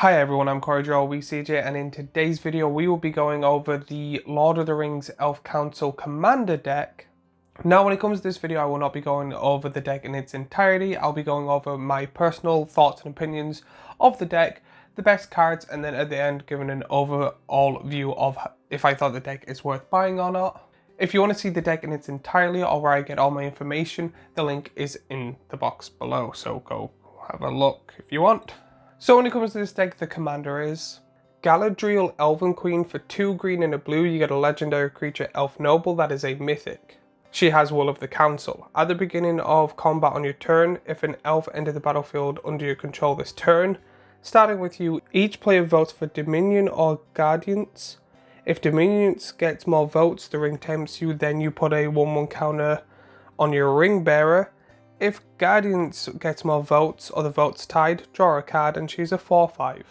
Hi everyone, I'm CJ, and in today's video we will be going over the Lord of the Rings Elf Council Commander deck. Now when it comes to this video I will not be going over the deck in its entirety. I'll be going over my personal thoughts and opinions of the deck, the best cards, and then at the end giving an overall view of if I thought the deck is worth buying or not. If you want to see the deck in its entirety or where I get all my information, the link is in the box below, so go have a look if you want. So when it comes to this deck, the commander is Galadriel Elven Queen. For 2 green and a blue, you get a legendary creature, Elf Noble, that is a mythic. She has Will of the Council. At the beginning of combat on your turn, if an elf enters the battlefield under your control this turn, starting with you, each player votes for Dominion or Guardians. If Dominions gets more votes, the ring tempts you, then you put a 1/1 counter on your ring bearer. If Guardians gets more votes or the votes tied, draw a card and choose a 4/5.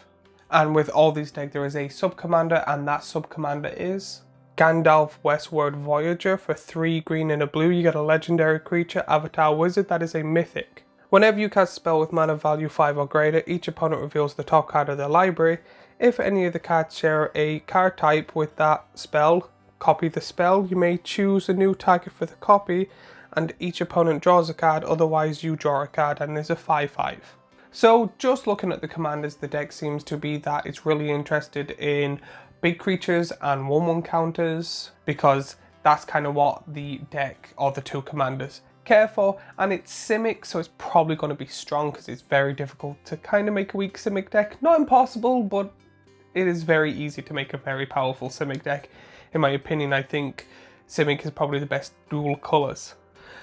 And with all these decks there is a sub-commander, and that sub-commander is Gandalf Westward Voyager. For 3 green and a blue, you get a legendary creature, Avatar Wizard, that is a mythic. Whenever you cast a spell with mana value 5 or greater, each opponent reveals the top card of their library. If any of the cards share a card type with that spell, copy the spell. You may choose a new target for the copy, and each opponent draws a card, otherwise you draw a card, and there's a 5/5. So just looking at the commanders, the deck seems to be that it's really interested in big creatures and 1/1 counters, because that's kind of what the deck or the 2 commanders care for. And it's Simic, so it's probably going to be strong because it's very difficult to kind of make a weak Simic deck. Not impossible, but it is very easy to make a very powerful Simic deck. In my opinion, I think Simic is probably the best dual colours.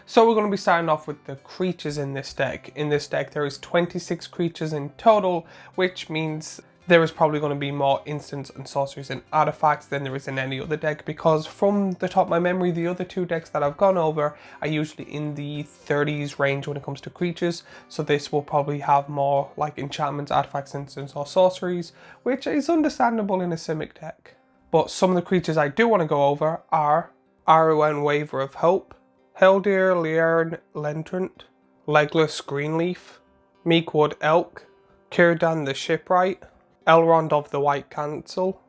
So we're going to be starting off with the creatures in this deck. In this deck there is 26 creatures in total, which means there is probably going to be more instants and sorceries and artifacts than there is in any other deck, because from the top of my memory, the other 2 decks that I've gone over are usually in the 30s range when it comes to creatures. So this will probably have more like enchantments, artifacts, instants or sorceries, which is understandable in a Simic deck. But some of the creatures I do want to go over are Arwen Waver of Hope, Heldir Liarn Lentrant, Legless Greenleaf, Meekwood Elk, Círdan the Shipwright, Elrond of the White Council,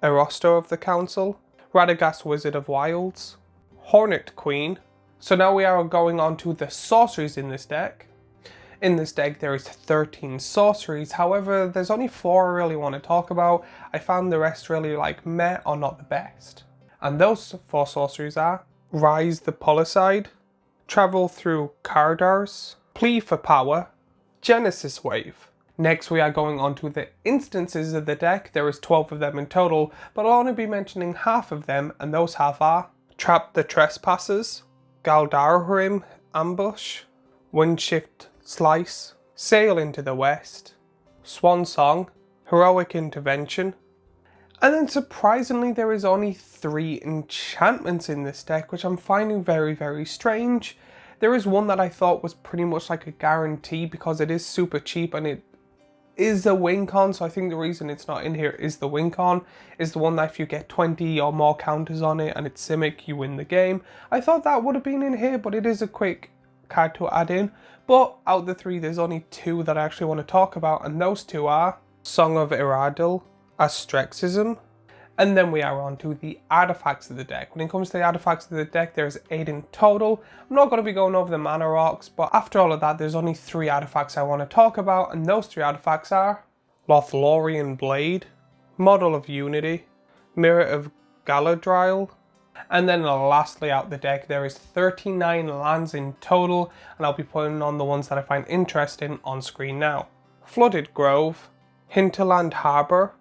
Erosto of the Council, Radagast Wizard of Wilds, Hornet Queen. So now we are going on to the sorceries in this deck. In this deck there is 13 sorceries, however there's only 4 I really want to talk about. I found the rest really like meh or not the best. And those 4 sorceries are Rise the Policide, Travel Through Cardars, Plea for Power, Genesis Wave. Next we are going on to the instances of the deck. There is 12 of them in total, but I'll only be mentioning half of them, and those half are Trap the Trespassers, Galdahrim Ambush, Windshift Slice, Sail into the West, Swan Song, Heroic Intervention. And then surprisingly there is only 3 enchantments in this deck, which I'm finding very, very strange. There is one that I thought was pretty much like a guarantee because it is super cheap and it is a win con, so I think the reason it's not in here is the win con, is the one that if you get 20 or more counters on it and it's Simic, you win the game. I thought that would have been in here, but it is a quick card to add in. But out of the 3, there's only 2 that I actually want to talk about, and those 2 are Song of Iradil, Astrexism, and then we are on to the artifacts of the deck. When it comes to the artifacts of the deck, there's 8 in total. I'm not going to be going over the mana rocks, but after all of that, there's only 3 artifacts I want to talk about, and those 3 artifacts are Lothlorien Blade, Model of Unity, Mirror of Galadriel, and then lastly out the deck there is 39 lands in total, and I'll be putting on the ones that I find interesting on screen now. Flooded Grove, Hinterland Harbour,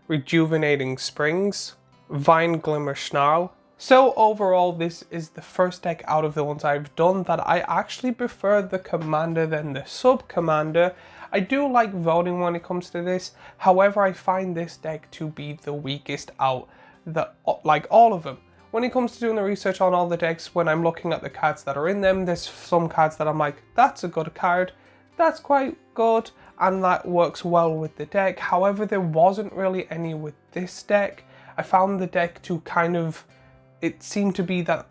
Rejuvenating Springs, Vine Glimmer Snarl. So overall this is the first deck out of the ones I've done that I actually prefer the commander than the sub-commander. I do like voting when it comes to this, however I find this deck to be the weakest out, like all of them. When it comes to doing the research on all the decks, when I'm looking at the cards that are in them, there's some cards that I'm like, that's a good card, that's quite good, and that works well with the deck. However, there wasn't really any with this deck. I found the deck to kind of, it seemed to be that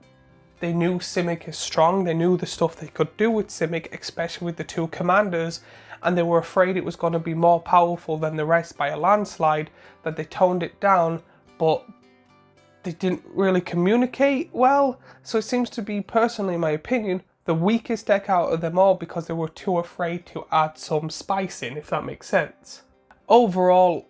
they knew Simic is strong, they knew the stuff they could do with Simic, especially with the 2 commanders, and they were afraid it was going to be more powerful than the rest by a landslide, that they toned it down, but they didn't really communicate well. So it seems to be, personally in my opinion, the weakest deck out of them all because they were too afraid to add some spice in, if that makes sense. Overall,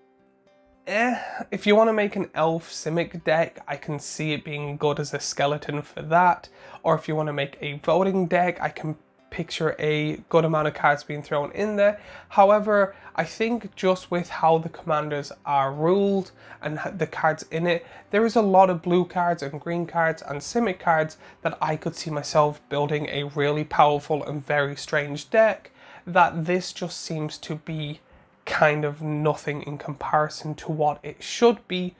if you want to make an elf Simic deck, I can see it being good as a skeleton for that. Or if you want to make a voting deck, I can picture a good amount of cards being thrown in there. However, I think just with how the commanders are ruled and the cards in it, there is a lot of blue cards and green cards and Simic cards that I could see myself building a really powerful and very strange deck, that this just seems to be kind of nothing in comparison to what it should be.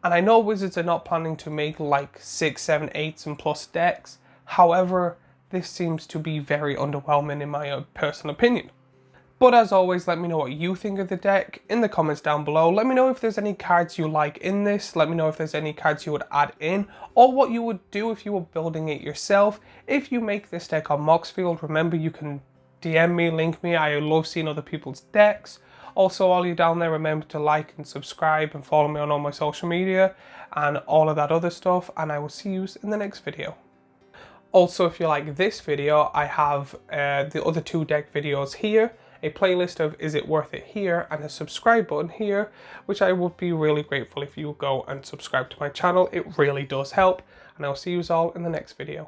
And I know Wizards are not planning to make like 6, 7, 8s and plus decks. However, this seems to be very underwhelming in my personal opinion. But as always, let me know what you think of the deck in the comments down below. Let me know if there's any cards you like in this. Let me know if there's any cards you would add in, or what you would do if you were building it yourself. If you make this deck on Moxfield, remember you can DM me, link me. I love seeing other people's decks. Also, all you down there, remember to like and subscribe and follow me on all my social media and all of that other stuff. And I will see you in the next video. Also, if you like this video, I have the other 2 deck videos here, a playlist of Is It Worth It here, and a subscribe button here, which I would be really grateful if you go and subscribe to my channel. It really does help, and I'll see you all in the next video.